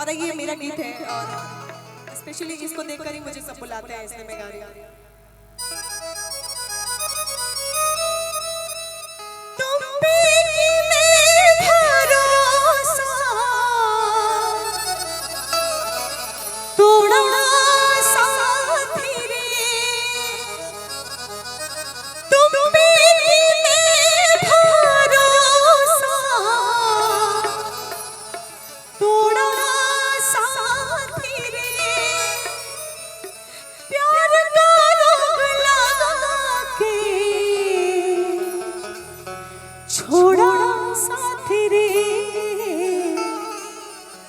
और ये मेरा गीत है और स्पेशली इसको देखकर ही मुझे सब बुलाते हैं, इसलिए मैं गा रही हूँ। छोड़ा साथी रे,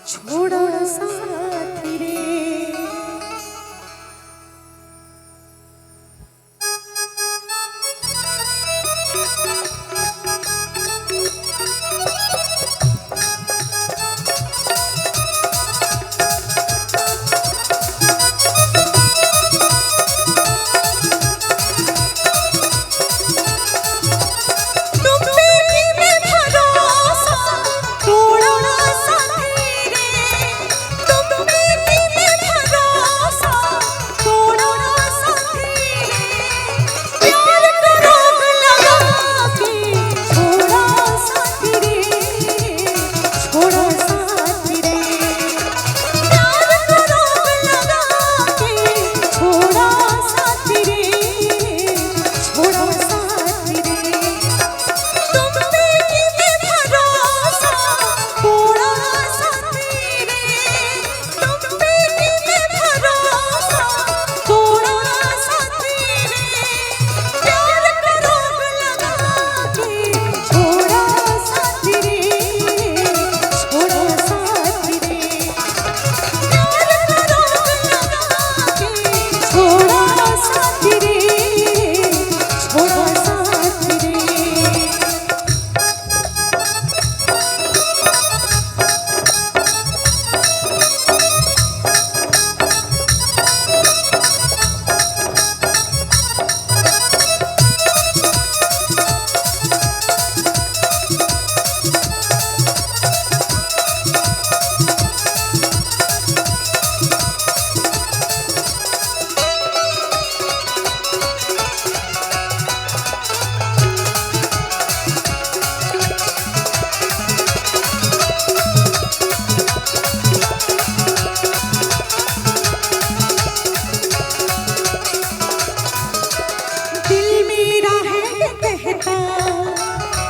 छोड़ा साथी रे।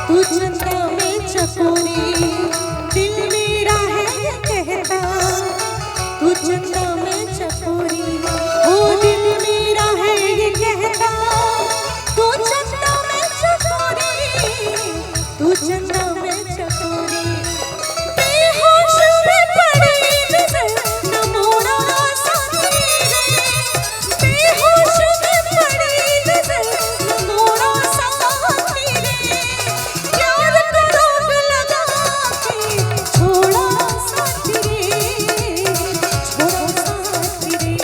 तू चंदा में चकोरी, दिल मेरा है कहता तू चंदा में चकोरी, ओ दिल मेरा है ये कहता तू चंदा में चकोरी, तू चंदा में चकोरी। बेहोश में पड़ी नजर न मोड़ा साथी रे, बेहोश में पड़ी नजर न मोड़ा साथी रे। प्यार का रोग लगा के छोड़ा साथी रे, छोड़ा साथी रे।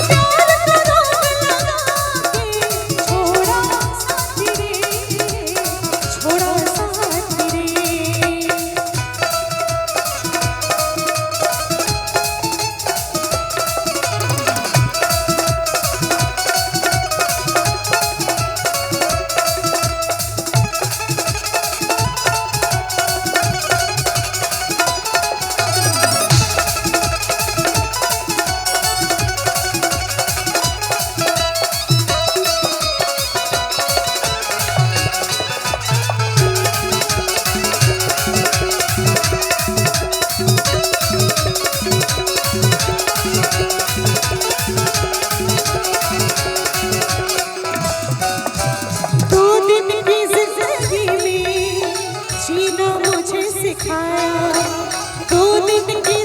प्यार का रोग लगा के छोड़ा साथी रे, छोड़ा साथी रे। जीना मुझे सिखाया, 2 दिन की